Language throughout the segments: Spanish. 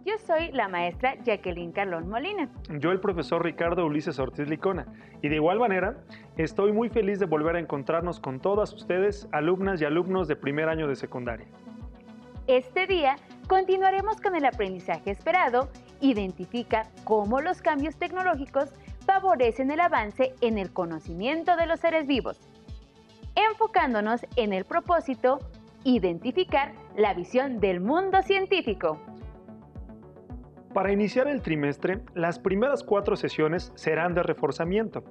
Yo soy la maestra Jacqueline Carlón Molina. Yo el profesor Ricardo Ulises Ortiz Licona. Y de igual manera, estoy muy feliz de volver a encontrarnos con todas ustedes, alumnas y alumnos de primer año de secundaria. Este día continuaremos con el aprendizaje esperado. Identifica cómo los cambios tecnológicos favorecen el avance en el conocimiento de los seres vivos. Enfocándonos en el propósito, identificar la visión del mundo científico. Para iniciar el trimestre, las primeras 4 sesiones serán de reforzamiento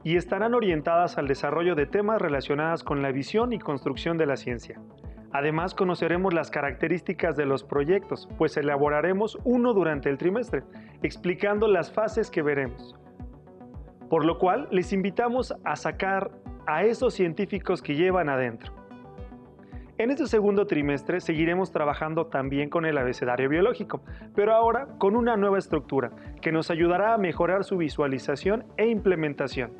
y estarán orientadas al desarrollo de temas relacionados con la visión y construcción de la ciencia. Además, conoceremos las características de los proyectos, pues elaboraremos uno durante el trimestre, explicando las fases que veremos. Por lo cual, les invitamos a sacar a esos científicos que llevan adentro. En este segundo trimestre seguiremos trabajando también con el abecedario biológico, pero ahora con una nueva estructura que nos ayudará a mejorar su visualización e implementación.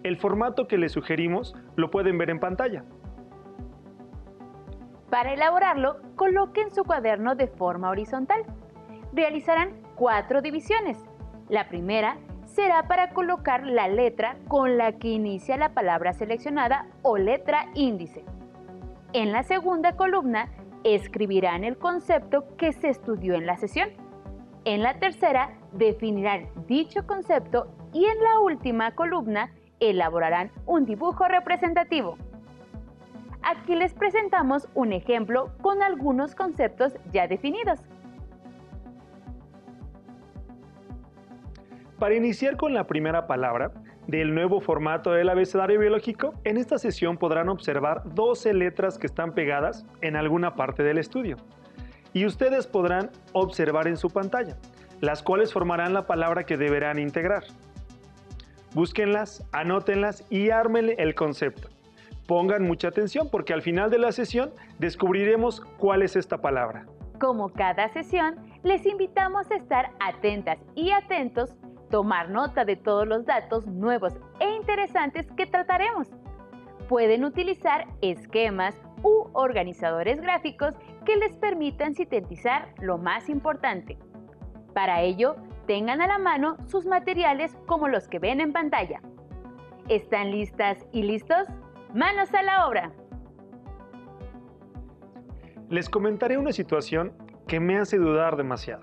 El formato que les sugerimos lo pueden ver en pantalla. Para elaborarlo, coloquen su cuaderno de forma horizontal. Realizarán 4 divisiones. La primera será para colocar la letra con la que inicia la palabra seleccionada o letra índice. En la segunda columna, escribirán el concepto que se estudió en la sesión. En la tercera, definirán dicho concepto y en la última columna, elaborarán un dibujo representativo. Aquí les presentamos un ejemplo con algunos conceptos ya definidos. Para iniciar con la primera palabra del nuevo formato del abecedario biológico, en esta sesión podrán observar 12 letras que están pegadas en alguna parte del estudio. Y ustedes podrán observar en su pantalla, las cuales formarán la palabra que deberán integrar. Búsquenlas, anótenlas y ármenle el concepto. Pongan mucha atención porque al final de la sesión descubriremos cuál es esta palabra. Como cada sesión, les invitamos a estar atentas y atentos, tomar nota de todos los datos nuevos e interesantes que trataremos. Pueden utilizar esquemas u organizadores gráficos que les permitan sintetizar lo más importante. Para ello, tengan a la mano sus materiales como los que ven en pantalla. ¿Están listas y listos? ¡Manos a la obra! Les comentaré una situación que me hace dudar demasiado.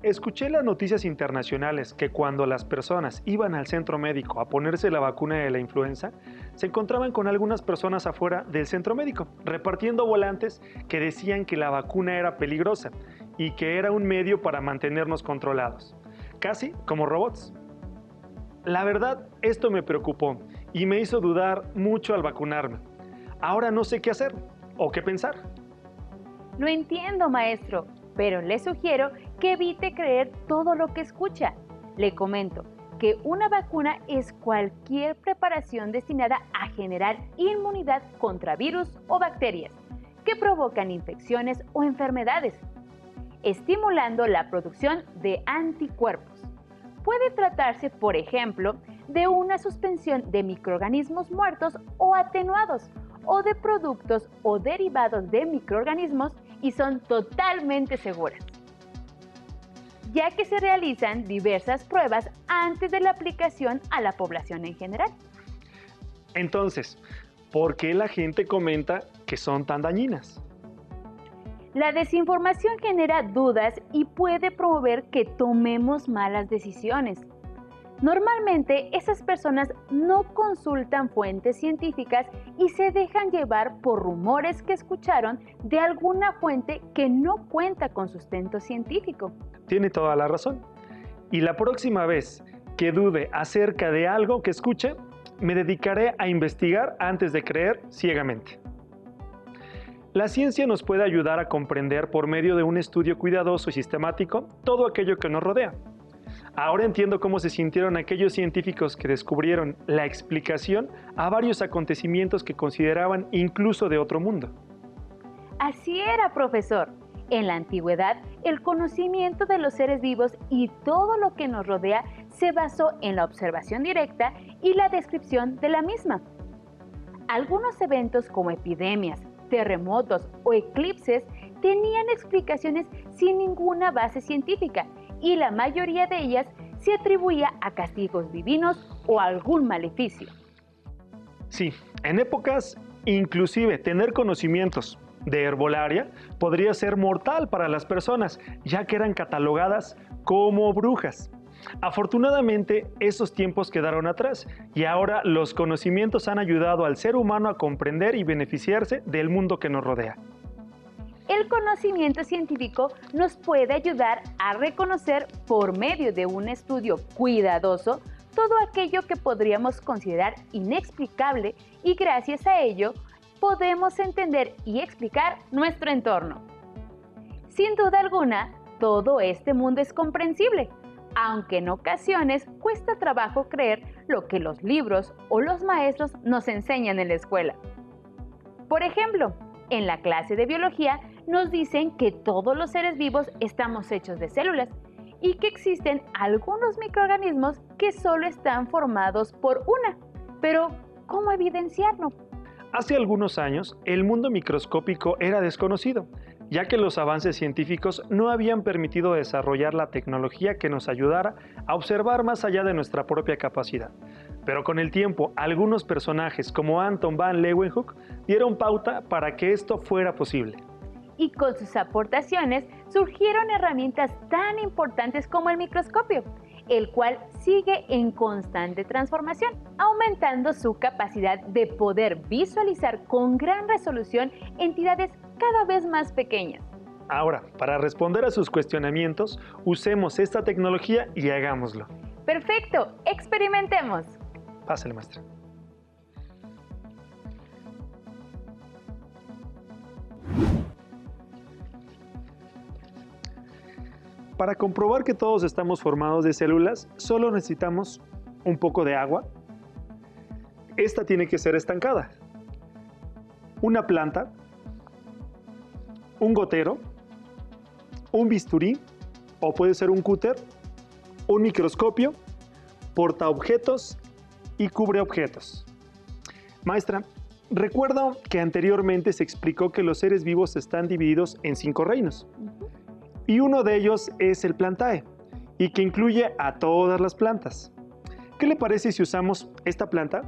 Escuché las noticias internacionales que cuando las personas iban al centro médico a ponerse la vacuna de la influenza, se encontraban con algunas personas afuera del centro médico, repartiendo volantes que decían que la vacuna era peligrosa y que era un medio para mantenernos controlados, casi como robots. La verdad, esto me preocupó y me hizo dudar mucho al vacunarme. Ahora no sé qué hacer o qué pensar. Lo entiendo, maestro, pero le sugiero que evite creer todo lo que escucha. Le comento que una vacuna es cualquier preparación destinada a generar inmunidad contra virus o bacterias que provocan infecciones o enfermedades, estimulando la producción de anticuerpos. Puede tratarse, por ejemplo, de una suspensión de microorganismos muertos o atenuados, o de productos o derivados de microorganismos y son totalmente seguras, ya que se realizan diversas pruebas antes de la aplicación a la población en general. Entonces, ¿por qué la gente comenta que son tan dañinas? La desinformación genera dudas y puede promover que tomemos malas decisiones. Normalmente, esas personas no consultan fuentes científicas y se dejan llevar por rumores que escucharon de alguna fuente que no cuenta con sustento científico. Tiene toda la razón. Y la próxima vez que dude acerca de algo que escuche, me dedicaré a investigar antes de creer ciegamente. La ciencia nos puede ayudar a comprender por medio de un estudio cuidadoso y sistemático todo aquello que nos rodea. Ahora entiendo cómo se sintieron aquellos científicos que descubrieron la explicación a varios acontecimientos que consideraban incluso de otro mundo. Así era, profesor. En la antigüedad, el conocimiento de los seres vivos y todo lo que nos rodea se basó en la observación directa y la descripción de la misma. Algunos eventos como epidemias, terremotos o eclipses tenían explicaciones sin ninguna base científica y la mayoría de ellas se atribuía a castigos divinos o algún maleficio. Sí, en épocas inclusive tener conocimientos de herbolaria podría ser mortal para las personas, ya que eran catalogadas como brujas. Afortunadamente, esos tiempos quedaron atrás y ahora los conocimientos han ayudado al ser humano a comprender y beneficiarse del mundo que nos rodea. El conocimiento científico nos puede ayudar a reconocer por medio de un estudio cuidadoso todo aquello que podríamos considerar inexplicable y gracias a ello podemos entender y explicar nuestro entorno. Sin duda alguna, todo este mundo es comprensible, aunque en ocasiones cuesta trabajo creer lo que los libros o los maestros nos enseñan en la escuela. Por ejemplo, en la clase de biología nos dicen que todos los seres vivos estamos hechos de células y que existen algunos microorganismos que solo están formados por una. Pero, ¿cómo evidenciarlo? Hace algunos años, el mundo microscópico era desconocido, ya que los avances científicos no habían permitido desarrollar la tecnología que nos ayudara a observar más allá de nuestra propia capacidad. Pero con el tiempo, algunos personajes como Anton van Leeuwenhoek dieron pauta para que esto fuera posible. Y con sus aportaciones surgieron herramientas tan importantes como el microscopio, el cual sigue en constante transformación, aumentando su capacidad de poder visualizar con gran resolución entidades cada vez más pequeñas. Ahora, para responder a sus cuestionamientos, usemos esta tecnología y hagámoslo. ¡Perfecto! ¡Experimentemos! Pásale, maestra. Para comprobar que todos estamos formados de células, solo necesitamos un poco de agua. Esta tiene que ser estancada. Una planta, un gotero, un bisturí, o puede ser un cúter, un microscopio, portaobjetos y cubreobjetos. Maestra, recuerdo que anteriormente se explicó que los seres vivos están divididos en 5 reinos. Y uno de ellos es el Plantae, y que incluye a todas las plantas. ¿Qué le parece si usamos esta planta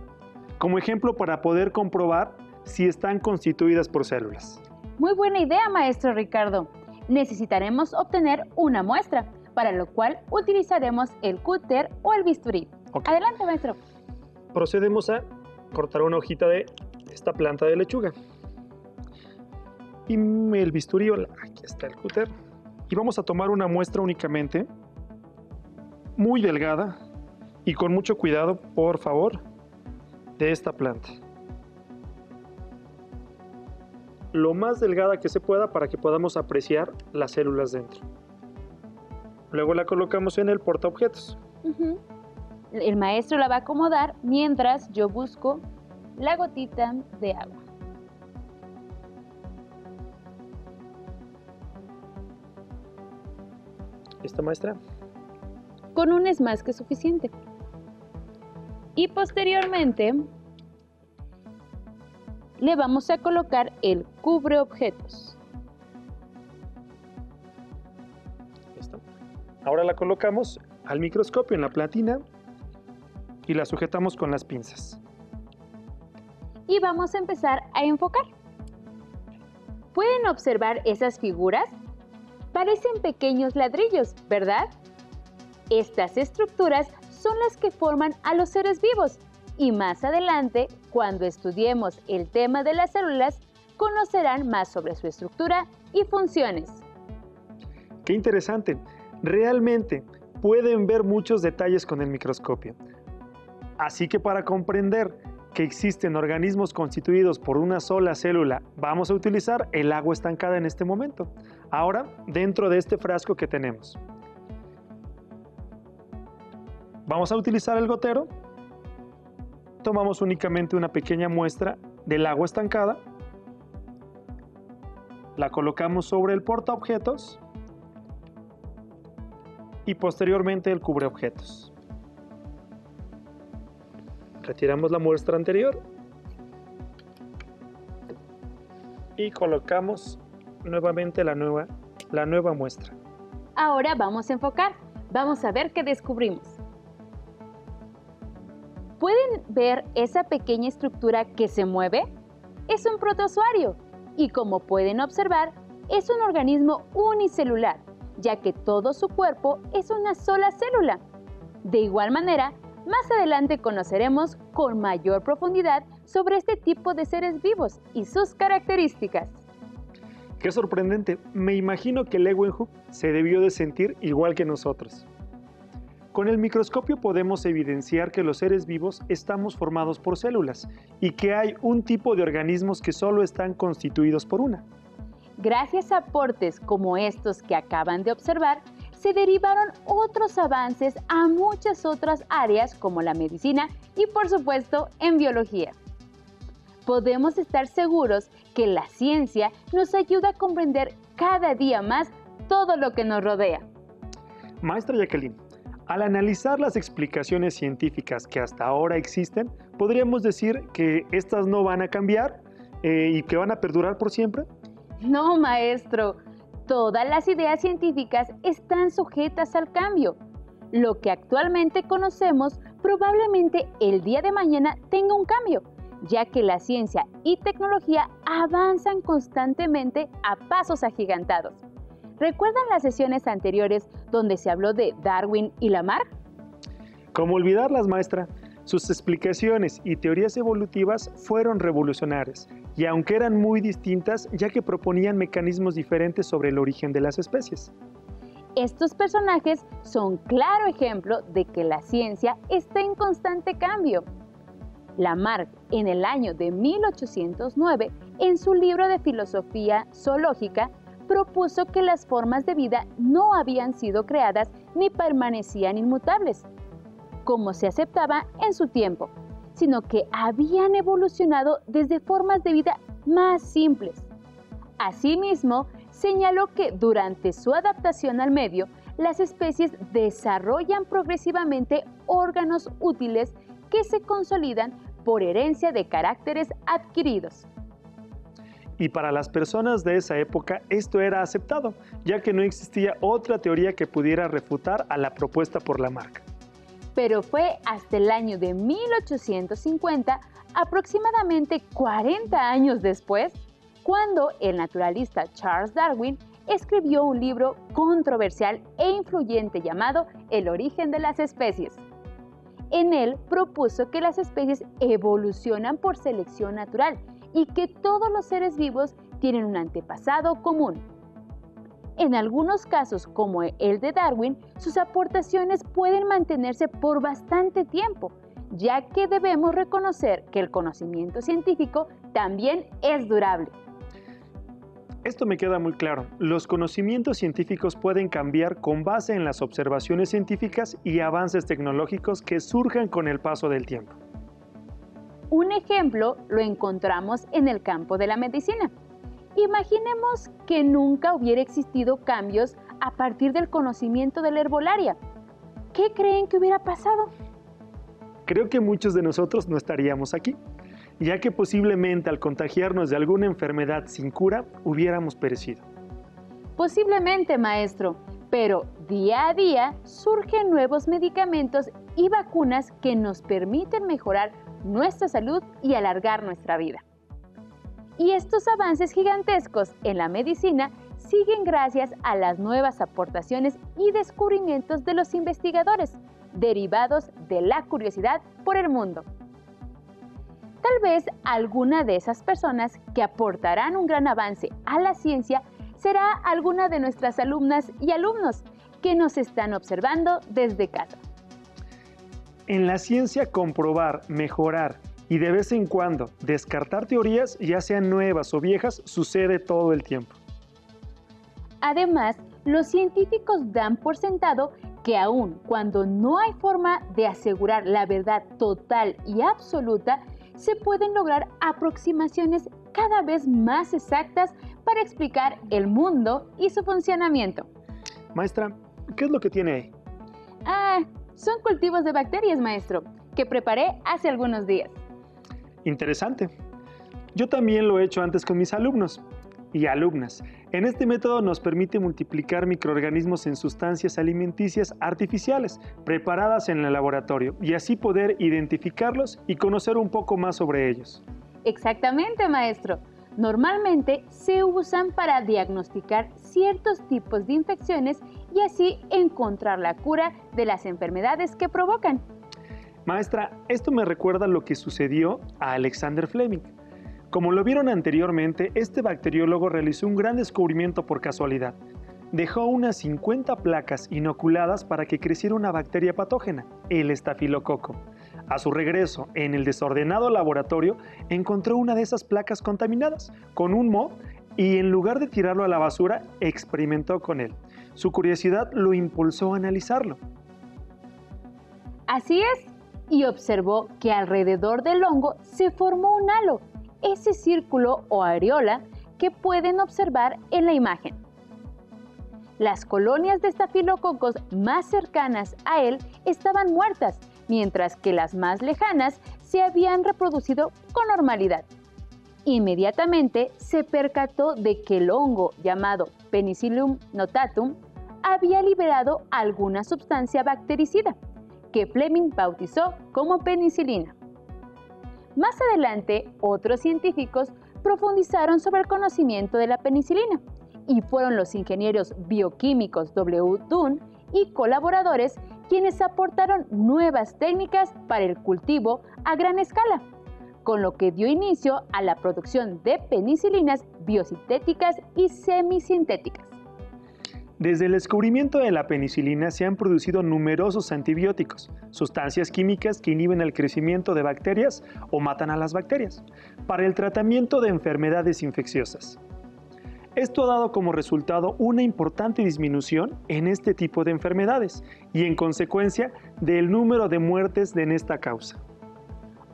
como ejemplo para poder comprobar si están constituidas por células? Muy buena idea, maestro Ricardo. Necesitaremos obtener una muestra, para lo cual utilizaremos el cúter o el bisturí. Okay. Adelante, maestro. Procedemos a cortar una hojita de esta planta de lechuga. Y el bisturí, aquí está el cúter. Y vamos a tomar una muestra únicamente, muy delgada y con mucho cuidado, por favor, de esta planta. Lo más delgada que se pueda para que podamos apreciar las células dentro. Luego la colocamos en el portaobjetos. El maestro la va a acomodar mientras yo busco la gotita de agua. ¿Esta, maestra? Con una es más que suficiente. Y posteriormente le vamos a colocar el cubreobjetos. Listo. Ahora la colocamos al microscopio en la platina y la sujetamos con las pinzas. Y vamos a empezar a enfocar. ¿Pueden observar esas figuras? Parecen pequeños ladrillos, ¿verdad? Estas estructuras son las que forman a los seres vivos y más adelante, cuando estudiemos el tema de las células, conocerán más sobre su estructura y funciones. ¡Qué interesante! Realmente pueden ver muchos detalles con el microscopio. Así que para comprender que existen organismos constituidos por una sola célula, vamos a utilizar el agua estancada en este momento. Ahora, dentro de este frasco que tenemos, vamos a utilizar el gotero. Tomamos únicamente una pequeña muestra del agua estancada La colocamos sobre el portaobjetos y posteriormente el cubreobjetos. Retiramos la muestra anterior y colocamos nuevamente la nueva muestra. Ahora vamos a enfocar. Vamos a ver qué descubrimos. ¿Pueden ver esa pequeña estructura que se mueve? Es un protozoario y, como pueden observar, es un organismo unicelular, ya que todo su cuerpo es una sola célula. De igual manera, más adelante conoceremos con mayor profundidad sobre este tipo de seres vivos y sus características. ¡Qué sorprendente! Me imagino que Leeuwenhoek se debió de sentir igual que nosotros. Con el microscopio podemos evidenciar que los seres vivos estamos formados por células y que hay un tipo de organismos que solo están constituidos por una. Gracias a aportes como estos que acaban de observar, se derivaron otros avances a muchas otras áreas como la medicina y, por supuesto, en biología. Podemos estar seguros que la ciencia nos ayuda a comprender cada día más todo lo que nos rodea. Maestra Jacqueline, al analizar las explicaciones científicas que hasta ahora existen, ¿podríamos decir que estas no van a cambiar y que van a perdurar por siempre? No, maestro. Todas las ideas científicas están sujetas al cambio. Lo que actualmente conocemos probablemente el día de mañana tenga un cambio, ya que la ciencia y tecnología avanzan constantemente a pasos agigantados. ¿Recuerdan las sesiones anteriores donde se habló de Darwin y Lamarck? ¿Cómo olvidarlas, maestra? Sus explicaciones y teorías evolutivas fueron revolucionarias, y aunque eran muy distintas, ya que proponían mecanismos diferentes sobre el origen de las especies. Estos personajes son claro ejemplo de que la ciencia está en constante cambio. Lamarck, en el año de 1809, en su libro de filosofía zoológica, propuso que las formas de vida no habían sido creadas ni permanecían inmutables, como se aceptaba en su tiempo, sino que habían evolucionado desde formas de vida más simples. Asimismo, señaló que durante su adaptación al medio, las especies desarrollan progresivamente órganos útiles que se consolidan por herencia de caracteres adquiridos. Y para las personas de esa época esto era aceptado, ya que no existía otra teoría que pudiera refutar a la propuesta por Lamarck. Pero fue hasta el año de 1850, aproximadamente 40 años después, cuando el naturalista Charles Darwin escribió un libro controversial e influyente llamado El origen de las especies. En él propuso que las especies evolucionan por selección natural y que todos los seres vivos tienen un antepasado común. En algunos casos, como el de Darwin, sus aportaciones pueden mantenerse por bastante tiempo, ya que debemos reconocer que el conocimiento científico también es durable. Esto me queda muy claro. Los conocimientos científicos pueden cambiar con base en las observaciones científicas y avances tecnológicos que surjan con el paso del tiempo. Un ejemplo lo encontramos en el campo de la medicina. Imaginemos que nunca hubiera existido cambios a partir del conocimiento de la herbolaria. ¿Qué creen que hubiera pasado? Creo que muchos de nosotros no estaríamos aquí, ya que posiblemente al contagiarnos de alguna enfermedad sin cura, hubiéramos perecido. Posiblemente, maestro, pero día a día surgen nuevos medicamentos y vacunas que nos permiten mejorar nuestra salud y alargar nuestra vida. Y estos avances gigantescos en la medicina siguen gracias a las nuevas aportaciones y descubrimientos de los investigadores, derivados de la curiosidad por el mundo. Tal vez alguna de esas personas que aportarán un gran avance a la ciencia será alguna de nuestras alumnas y alumnos que nos están observando desde casa. En la ciencia, comprobar, mejorar y de vez en cuando descartar teorías, ya sean nuevas o viejas, sucede todo el tiempo. Además, los científicos dan por sentado que aun cuando no hay forma de asegurar la verdad total y absoluta, se pueden lograr aproximaciones cada vez más exactas para explicar el mundo y su funcionamiento. Maestra, ¿qué es lo que tiene ahí? Son cultivos de bacterias, maestro, que preparé hace algunos días. Interesante. Yo también lo he hecho antes con mis alumnos y alumnas. En este método nos permite multiplicar microorganismos en sustancias alimenticias artificiales preparadas en el laboratorio y así poder identificarlos y conocer un poco más sobre ellos. Exactamente, maestro. Normalmente se usan para diagnosticar ciertos tipos de infecciones y así encontrar la cura de las enfermedades que provocan. Maestra, esto me recuerda lo que sucedió a Alexander Fleming. Como lo vieron anteriormente, este bacteriólogo realizó un gran descubrimiento por casualidad. Dejó unas 50 placas inoculadas para que creciera una bacteria patógena, el estafilococo. A su regreso, en el desordenado laboratorio, encontró una de esas placas contaminadas con un moho y en lugar de tirarlo a la basura, experimentó con él. Su curiosidad lo impulsó a analizarlo. Así es, y observó que alrededor del hongo se formó un halo, ese círculo o areola que pueden observar en la imagen. Las colonias de estafilococos más cercanas a él estaban muertas, mientras que las más lejanas se habían reproducido con normalidad. Inmediatamente se percató de que el hongo llamado Penicillium notatum había liberado alguna sustancia bactericida, que Fleming bautizó como penicilina. Más adelante, otros científicos profundizaron sobre el conocimiento de la penicilina y fueron los ingenieros bioquímicos W. Dunn y colaboradores quienes aportaron nuevas técnicas para el cultivo a gran escala, con lo que dio inicio a la producción de penicilinas biosintéticas y semisintéticas. Desde el descubrimiento de la penicilina se han producido numerosos antibióticos, sustancias químicas que inhiben el crecimiento de bacterias o matan a las bacterias, para el tratamiento de enfermedades infecciosas. Esto ha dado como resultado una importante disminución en este tipo de enfermedades y en consecuencia del número de muertes en esta causa.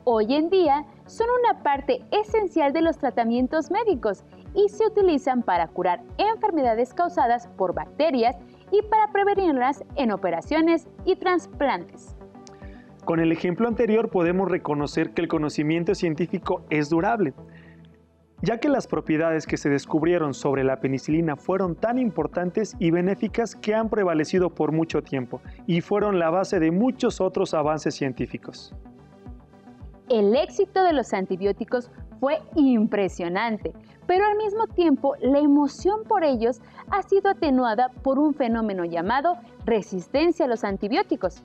Hoy en día son una parte esencial de los tratamientos médicos y se utilizan para curar enfermedades causadas por bacterias y para prevenirlas en operaciones y trasplantes. Con el ejemplo anterior podemos reconocer que el conocimiento científico es durable, ya que las propiedades que se descubrieron sobre la penicilina fueron tan importantes y benéficas que han prevalecido por mucho tiempo y fueron la base de muchos otros avances científicos. El éxito de los antibióticos fue impresionante, pero al mismo tiempo la emoción por ellos ha sido atenuada por un fenómeno llamado resistencia a los antibióticos.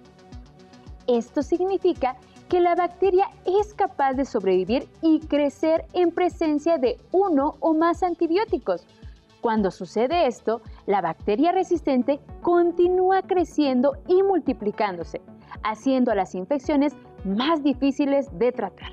Esto significa que la bacteria es capaz de sobrevivir y crecer en presencia de uno o más antibióticos. Cuando sucede esto, la bacteria resistente continúa creciendo y multiplicándose, haciendo a las infecciones más difíciles de tratar.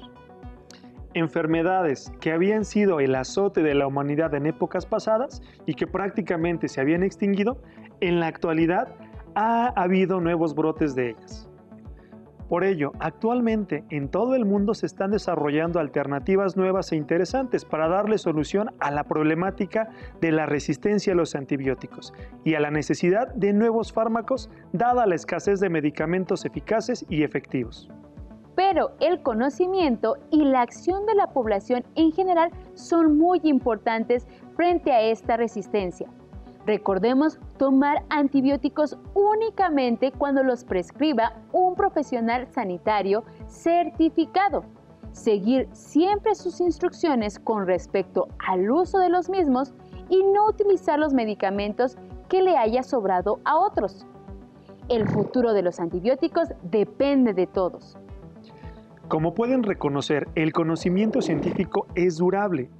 Enfermedades que habían sido el azote de la humanidad en épocas pasadas y que prácticamente se habían extinguido, en la actualidad ha habido nuevos brotes de ellas. Por ello, actualmente en todo el mundo se están desarrollando alternativas nuevas e interesantes para darle solución a la problemática de la resistencia a los antibióticos y a la necesidad de nuevos fármacos dada la escasez de medicamentos eficaces y efectivos. Pero el conocimiento y la acción de la población en general son muy importantes frente a esta resistencia. Recordemos tomar antibióticos únicamente cuando los prescriba un profesional sanitario certificado. Seguir siempre sus instrucciones con respecto al uso de los mismos y no utilizar los medicamentos que le haya sobrado a otros. El futuro de los antibióticos depende de todos. Como pueden reconocer, el conocimiento científico es durable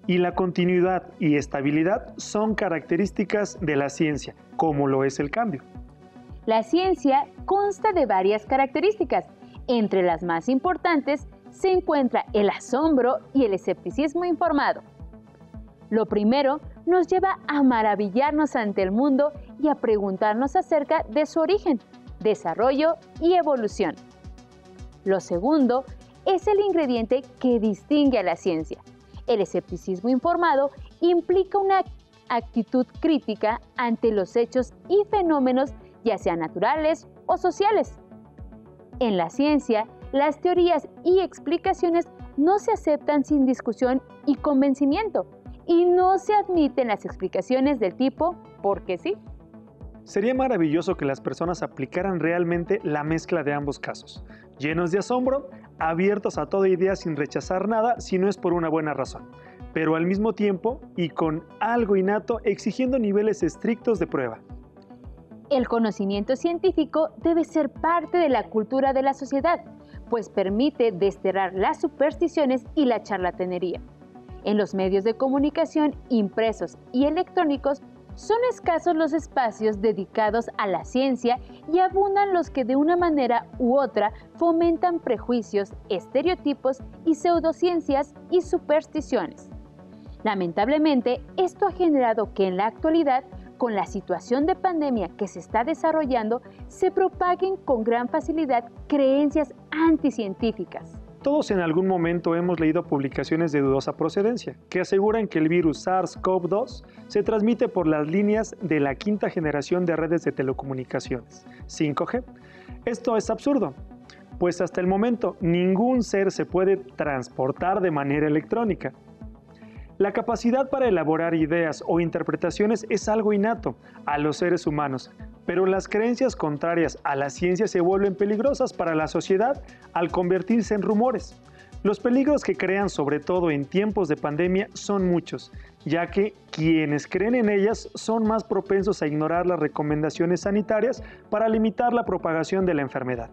y la continuidad y estabilidad son características de la ciencia, como lo es el cambio. La ciencia consta de varias características. Entre las más importantes se encuentra el asombro y el escepticismo informado. Lo primero nos lleva a maravillarnos ante el mundo y a preguntarnos acerca de su origen, desarrollo y evolución. Lo segundo es el ingrediente que distingue a la ciencia, El escepticismo informado implica una actitud crítica ante los hechos y fenómenos, ya sean naturales o sociales. En la ciencia, las teorías y explicaciones no se aceptan sin discusión y convencimiento, y no se admiten las explicaciones del tipo porque sí. Sería maravilloso que las personas aplicaran realmente la mezcla de ambos casos, llenos de asombro, abiertos a toda idea sin rechazar nada si no es por una buena razón, pero al mismo tiempo y con algo innato exigiendo niveles estrictos de prueba. El conocimiento científico debe ser parte de la cultura de la sociedad, pues permite desterrar las supersticiones y la charlatanería. En los medios de comunicación impresos y electrónicos son escasos los espacios dedicados a la ciencia y abundan los que de una manera u otra fomentan prejuicios, estereotipos y pseudociencias y supersticiones. Lamentablemente, esto ha generado que en la actualidad, con la situación de pandemia que se está desarrollando, se propaguen con gran facilidad creencias anticientíficas. Todos en algún momento hemos leído publicaciones de dudosa procedencia que aseguran que el virus SARS-CoV-2 se transmite por las líneas de la quinta generación de redes de telecomunicaciones, 5G. Esto es absurdo, pues hasta el momento ningún ser se puede transportar de manera electrónica. La capacidad para elaborar ideas o interpretaciones es algo innato a los seres humanos, pero las creencias contrarias a la ciencia se vuelven peligrosas para la sociedad al convertirse en rumores. Los peligros que crean, sobre todo en tiempos de pandemia, son muchos, ya que quienes creen en ellas son más propensos a ignorar las recomendaciones sanitarias para limitar la propagación de la enfermedad.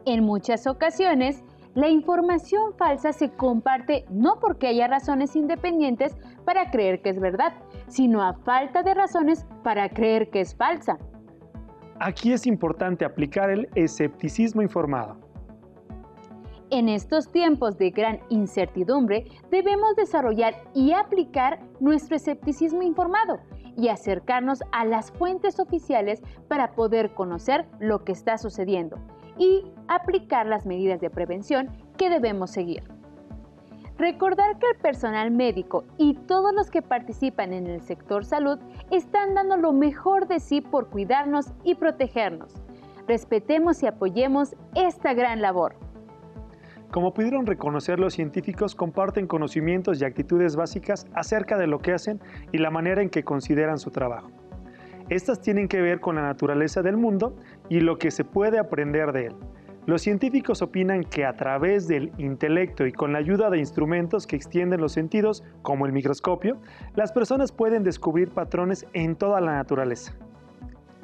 En muchas ocasiones, la información falsa se comparte no porque haya razones independientes para creer que es verdad, sino a falta de razones para creer que es falsa. Aquí es importante aplicar el escepticismo informado. En estos tiempos de gran incertidumbre, debemos desarrollar y aplicar nuestro escepticismo informado y acercarnos a las fuentes oficiales para poder conocer lo que está sucediendo y aplicar las medidas de prevención que debemos seguir. Recordar que el personal médico y todos los que participan en el sector salud están dando lo mejor de sí por cuidarnos y protegernos. Respetemos y apoyemos esta gran labor. Como pudieron reconocer, los científicos comparten conocimientos y actitudes básicas acerca de lo que hacen y la manera en que consideran su trabajo. Estas tienen que ver con la naturaleza del mundo y lo que se puede aprender de él. Los científicos opinan que a través del intelecto y con la ayuda de instrumentos que extienden los sentidos, como el microscopio, las personas pueden descubrir patrones en toda la naturaleza.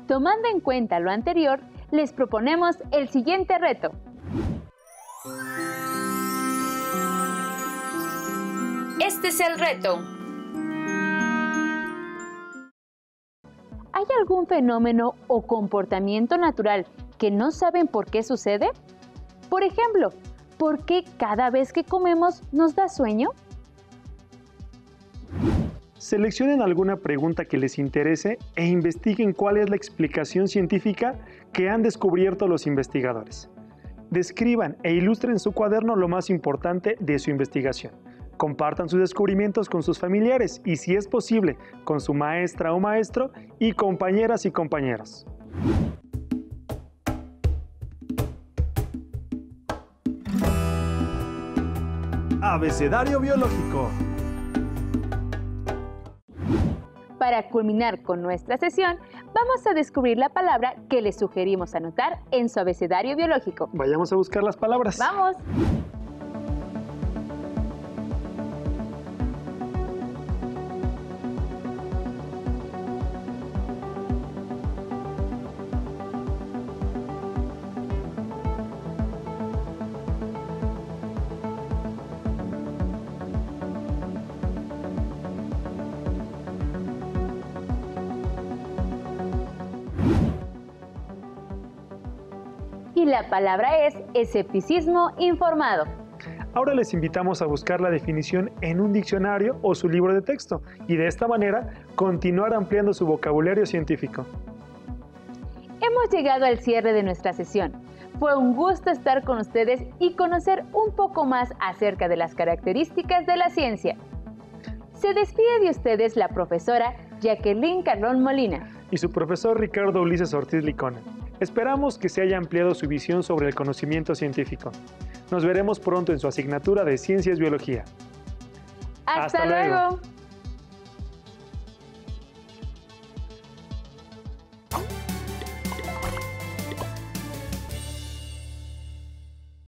Tomando en cuenta lo anterior, les proponemos el siguiente reto. Este es el reto. ¿Hay algún fenómeno o comportamiento natural que no saben por qué sucede? Por ejemplo, ¿por qué cada vez que comemos nos da sueño? Seleccionen alguna pregunta que les interese e investiguen cuál es la explicación científica que han descubierto los investigadores. Describan e ilustren en su cuaderno lo más importante de su investigación. Compartan sus descubrimientos con sus familiares y, si es posible, con su maestra o maestro y compañeras y compañeros. Abecedario biológico. Para culminar con nuestra sesión, vamos a descubrir la palabra que les sugerimos anotar en su abecedario biológico. Vayamos a buscar las palabras. ¡Vamos! Y la palabra es escepticismo informado. Ahora les invitamos a buscar la definición en un diccionario o su libro de texto y de esta manera continuar ampliando su vocabulario científico. Hemos llegado al cierre de nuestra sesión. Fue un gusto estar con ustedes y conocer un poco más acerca de las características de la ciencia. Se despide de ustedes la profesora Jacqueline Carlón Molina y su profesor Ricardo Ulises Ortiz Licona. Esperamos que se haya ampliado su visión sobre el conocimiento científico. Nos veremos pronto en su asignatura de Ciencias Biología. ¡Hasta luego!